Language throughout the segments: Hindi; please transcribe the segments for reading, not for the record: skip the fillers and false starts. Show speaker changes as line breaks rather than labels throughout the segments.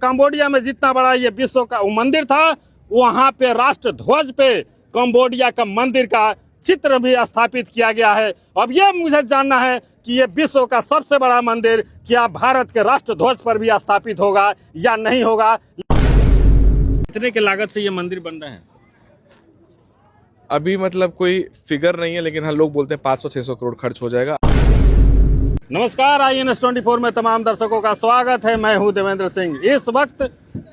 कंबोडिया में जितना बड़ा ये विश्व का मंदिर था, वहां पे राष्ट्र ध्वज पे कंबोडिया का मंदिर का चित्र भी स्थापित किया गया है। अब ये मुझे जानना है कि ये विश्व का सबसे बड़ा मंदिर क्या भारत के राष्ट्र ध्वज पर भी स्थापित होगा या नहीं होगा। कितने की लागत से ये मंदिर बन रहे हैं?
अभी मतलब कोई फिगर नहीं है, लेकिन हाँ लोग बोलते हैं 500-600 करोड़ खर्च हो जाएगा।
नमस्कार, INS24 में तमाम दर्शकों का स्वागत है। मैं हूं देवेंद्र सिंह। इस वक्त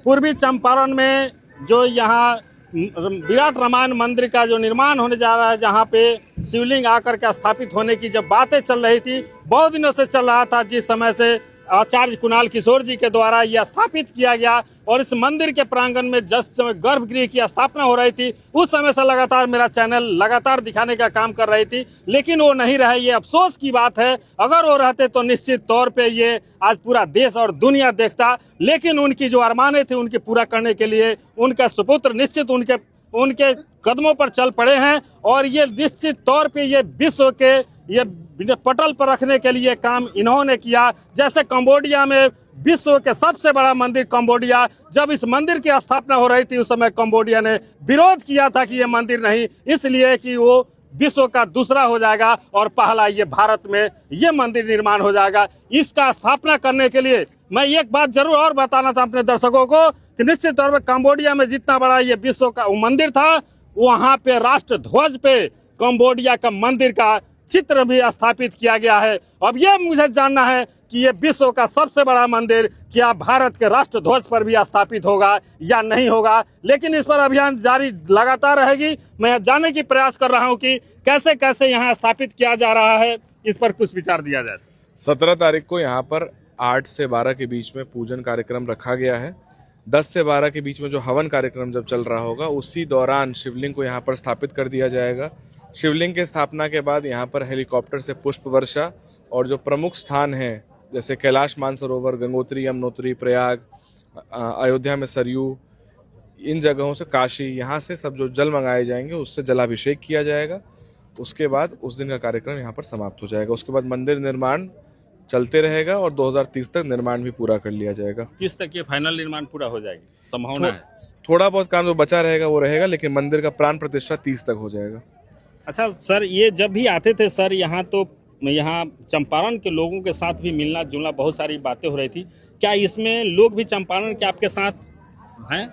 पूर्वी चंपारण में जो यहाँ विराट रामायण मंदिर का जो निर्माण होने जा रहा है, जहाँ पे शिवलिंग आकर के स्थापित होने की जब बातें चल रही थी, बहुत दिनों से चल रहा था, जिस समय से आचार्य कुणाल किशोर जी के द्वारा यह स्थापित किया गया और इस मंदिर के प्रांगण में जिस समय गर्भगृह की स्थापना हो रही थी, उस समय से लगातार मेरा चैनल लगातार दिखाने का काम कर रही थी, लेकिन वो नहीं रहे। ये अफसोस की बात है। अगर वो रहते तो निश्चित तौर पे ये आज पूरा देश और दुनिया देखता, लेकिन उनकी जो अरमानें थी उनकी पूरा करने के लिए उनका सुपुत्र निश्चित उनके कदमों पर चल पड़े हैं और ये निश्चित तौर पे ये विश्व के ये पटल पर रखने के लिए काम इन्होंने किया। जैसे कंबोडिया में विश्व के सबसे बड़ा मंदिर कंबोडिया, जब इस मंदिर की स्थापना हो रही थी उस समय कंबोडिया ने विरोध किया था कि ये मंदिर नहीं, इसलिए कि वो विश्व का दूसरा हो जाएगा और पहला ये भारत में ये मंदिर निर्माण हो जाएगा। इसका स्थापना करने के लिए मैं एक बात जरूर और बताना था अपने दर्शकों को कि निश्चित तौर पर कंबोडिया में जितना बड़ा ये विश्व का मंदिर था, वहां पे राष्ट्र ध्वज पे कंबोडिया का मंदिर का चित्र भी स्थापित किया गया है। अब ये मुझे जानना है कि ये विश्व का सबसे बड़ा मंदिर क्या भारत के राष्ट्र ध्वज पर भी स्थापित होगा या नहीं होगा, लेकिन इस पर अभियान जारी लगातार रहेगी। मैं जानने की प्रयास कर रहा हूं कि कैसे कैसे यहाँ स्थापित किया जा रहा है, इस पर कुछ विचार दिया जाए।
17 तारीख को यहाँ पर 8 से 12 के बीच में पूजन कार्यक्रम रखा गया है। 10 से 12 के बीच में जो हवन कार्यक्रम जब चल रहा होगा, उसी दौरान शिवलिंग को यहाँ पर स्थापित कर दिया जाएगा। शिवलिंग के स्थापना के बाद यहाँ पर हेलीकॉप्टर से पुष्प वर्षा और जो प्रमुख स्थान हैं जैसे कैलाश मानसरोवर, गंगोत्री, यमुनोत्री, प्रयाग, अयोध्या में सरयू, इन जगहों से काशी, यहाँ से सब जो जल मंगाए जाएंगे उससे जलाभिषेक किया जाएगा। उसके बाद उस दिन का कार्यक्रम यहाँ पर समाप्त हो जाएगा। उसके बाद मंदिर निर्माण चलते रहेगा और 2030 तक निर्माण भी पूरा कर लिया जाएगा।
किस तक ये फाइनल निर्माण पूरा हो जाएगी संभावना है?
थोड़ा बहुत काम जो बचा रहेगा वो रहेगा, लेकिन मंदिर का प्राण प्रतिष्ठा 30 तक हो जाएगा।
अच्छा सर, ये जब भी आते थे सर यहाँ, तो यहाँ चंपारण के लोगों के साथ भी मिलना जुलना बहुत सारी बातें हो रही थी, क्या इसमें लोग भी चंपारण के आपके साथ हैं?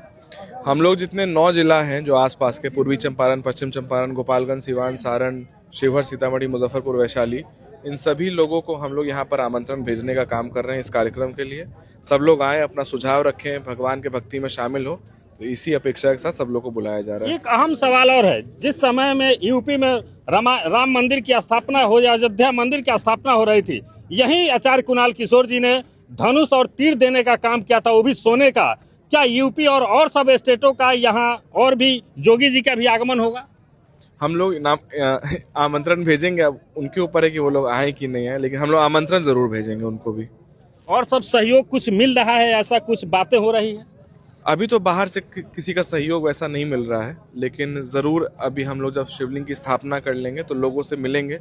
हम लोग जितने 9 जिला हैं जो आसपास के, पूर्वी चंपारण, पश्चिम चंपारण, गोपालगंज, सिवान, सारण, शिवहर, सीतामढ़ी, मुजफ्फरपुर, वैशाली, इन सभी लोगों को हम लोग यहाँ पर आमंत्रण भेजने का काम कर रहे हैं इस कार्यक्रम के लिए। सब लोग आएँ, अपना सुझाव रखें, भगवान के भक्ति में शामिल हो, तो इसी अपेक्षा के साथ सब लोग को बुलाया जा रहा है।
एक अहम सवाल और है, जिस समय में यूपी में राम मंदिर की स्थापना हो या अयोध्या मंदिर की स्थापना हो रही थी, यही आचार्य कुणाल किशोर जी ने धनुष और तीर देने का काम किया था, वो भी सोने का। क्या यूपी और सब स्टेटों का यहाँ और भी जोगी जी का भी आगमन होगा?
हम लोग आमंत्रण भेजेंगे, अब उनके ऊपर है कि वो लोग आए कि नहीं आए, लेकिन हम लोग आमंत्रण जरूर भेजेंगे उनको भी।
और सब सहयोग कुछ मिल रहा है, ऐसा कुछ बातें हो रही है?
अभी तो बाहर से किसी का सहयोग वैसा नहीं मिल रहा है, लेकिन ज़रूर अभी हम लोग जब शिवलिंग की स्थापना कर लेंगे तो लोगों से मिलेंगे,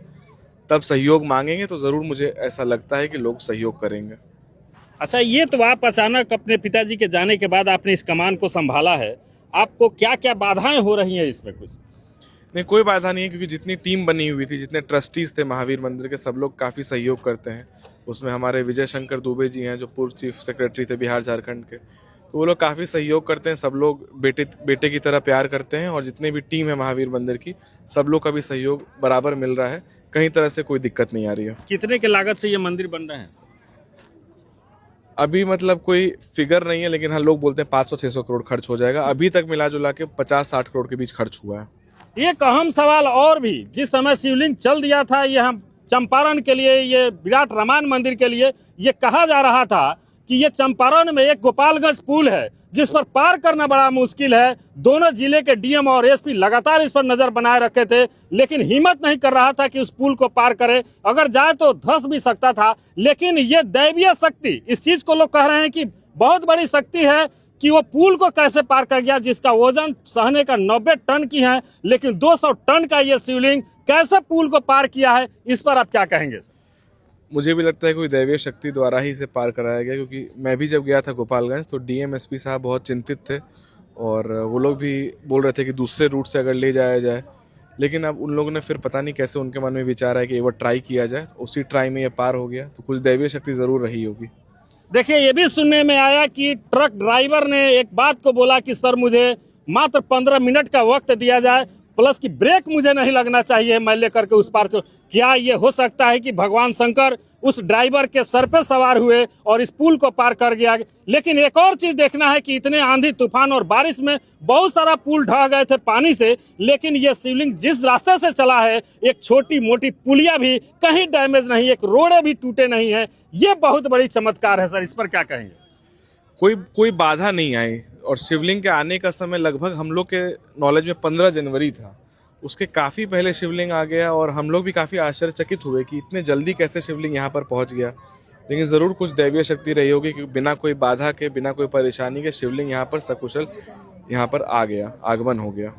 तब सहयोग मांगेंगे, तो ज़रूर मुझे ऐसा लगता है कि लोग सहयोग करेंगे।
अच्छा, ये तो आप अचानक अपने पिताजी के जाने के बाद आपने इस कमान को संभाला है, आपको क्या क्या बाधाएं हो रही हैं इसमें? कुछ
नहीं, कोई बाधा नहीं है, क्योंकि जितनी टीम बनी हुई थी, जितने ट्रस्टीज़ थे महावीर मंदिर के, सब लोग काफ़ी सहयोग करते हैं। उसमें हमारे विजय शंकर दुबे जी हैं जो पूर्व चीफ सेक्रेटरी थे बिहार झारखंड के, तो वो लोग काफ़ी सहयोग करते हैं। सब लोग बेटे की तरह प्यार करते हैं और जितने भी टीम है महावीर मंदिर की, सब लोग का भी सहयोग बराबर मिल रहा है, कहीं तरह से कोई दिक्कत नहीं आ रही है।
कितने की लागत से ये मंदिर बन रहे हैं?
अभी मतलब कोई फिगर नहीं है, लेकिन हाँ लोग बोलते हैं 500-600 करोड़ खर्च हो जाएगा। अभी तक मिला जुला के 50-60 करोड़ के बीच खर्च हुआ है।
एक अहम सवाल और भी, जिस समय शिवलिंग चल दिया था यहाँ चंपारण के लिए, ये विराट रामायण मंदिर के लिए, ये कहा जा रहा था कि ये चंपारण में एक गोपालगंज पुल है जिस पर पार करना बड़ा मुश्किल है। दोनों जिले के डीएम और एसपी लगातार इस पर नजर बनाए रखे थे, लेकिन हिम्मत नहीं कर रहा था कि उस पुल को पार करे। अगर जाए तो धंस भी सकता था, लेकिन ये दैवीय शक्ति, इस चीज को लोग कह रहे हैं कि बहुत बड़ी शक्ति है कि वो पुल को कैसे पार कर गया, जिसका वजन सहने का 90 टन की है, लेकिन 200 टन का ये शिवलिंग कैसे पुल को पार किया है, इस पर आप क्या कहेंगे?
मुझे भी लगता है कोई दैवीय शक्ति द्वारा ही इसे पार कराया गया, क्योंकि मैं भी जब गया था गोपालगंज तो डीएम एसपी साहब बहुत चिंतित थे और वो लोग भी बोल रहे थे कि दूसरे रूट से अगर ले जाया जाए, लेकिन अब उन लोगों ने फिर पता नहीं कैसे उनके मन में विचार है कि एक बार ट्राई किया जाए, तो उसी ट्राई में ये पार हो गया। तो कुछ दैवीय शक्ति ज़रूर रही होगी।
देखिए, ये भी सुनने में आया कि ट्रक ड्राइवर ने एक बात को बोला कि सर मुझे मात्र 15 मिनट का वक्त दिया जाए, प्लस कि ब्रेक मुझे नहीं लगना चाहिए, मैं लेकर के उस पार से। क्या ये हो सकता है कि भगवान शंकर उस ड्राइवर के सर पे सवार हुए और इस पुल को पार कर गया? लेकिन एक और चीज देखना है कि इतने आंधी तूफान और बारिश में बहुत सारा पुल ढह गए थे पानी से, लेकिन ये शिवलिंग जिस रास्ते से चला है, एक छोटी मोटी पुलिया भी कहीं डैमेज नहीं, एक रोड़े भी टूटे नहीं है। ये बहुत बड़ी चमत्कार है सर, इस पर क्या कहेंगे?
कोई बाधा नहीं आई, और शिवलिंग के आने का समय लगभग हम लोग के नॉलेज में 15 जनवरी था। उसके काफ़ी पहले शिवलिंग आ गया और हम लोग भी काफ़ी आश्चर्यचकित हुए कि इतने जल्दी कैसे शिवलिंग यहाँ पर पहुँच गया। लेकिन ज़रूर कुछ दैवीय शक्ति रही होगी कि बिना कोई बाधा के, बिना कोई परेशानी के शिवलिंग यहाँ पर सकुशल यहाँ पर आ गया, आगमन हो गया।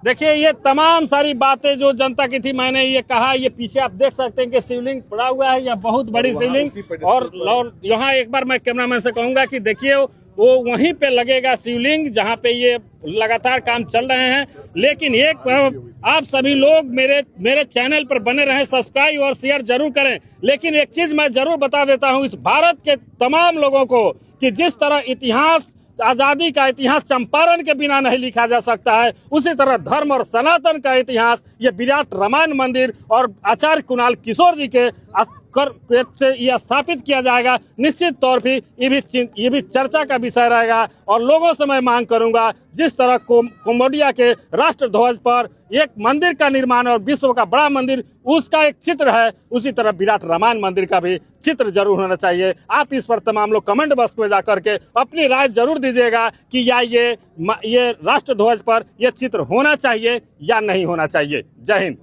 देखिए, ये तमाम सारी बातें जो जनता की थी, मैंने ये कहा, ये पीछे आप देख सकते हैं कि शिवलिंग पड़ा हुआ है, यह बहुत बड़ी शिवलिंग। और यहाँ एक बार मैं कैमरामैन से कहूंगा कि देखिए, वो वहीं पे लगेगा शिवलिंग जहाँ पे ये लगातार काम चल रहे हैं। लेकिन एक आप सभी लोग मेरे चैनल पर बने रहें, सब्सक्राइब और शेयर जरूर करें। लेकिन एक चीज मैं जरूर बता देता हूँ इस भारत के तमाम लोगों को कि जिस तरह इतिहास, आजादी का इतिहास चंपारण के बिना नहीं लिखा जा सकता है, उसी तरह धर्म और सनातन का इतिहास ये विराट रामायण मंदिर और आचार्य कुणाल किशोर जी के से यह स्थापित किया जाएगा। निश्चित तौर पर ये भी चर्चा का विषय रहेगा। और लोगों से मैं मांग करूंगा, जिस तरह कंबोडिया के राष्ट्र ध्वज पर एक मंदिर का निर्माण और विश्व का बड़ा मंदिर उसका एक चित्र है, उसी तरह विराट रामायण मंदिर का भी चित्र जरूर होना चाहिए। आप इस पर तमाम लोग कमेंट बॉक्स में जाकर के अपनी राय जरूर दीजिएगा कि या ये राष्ट्र ध्वज पर यह चित्र होना चाहिए या नहीं होना चाहिए। जय हिंद।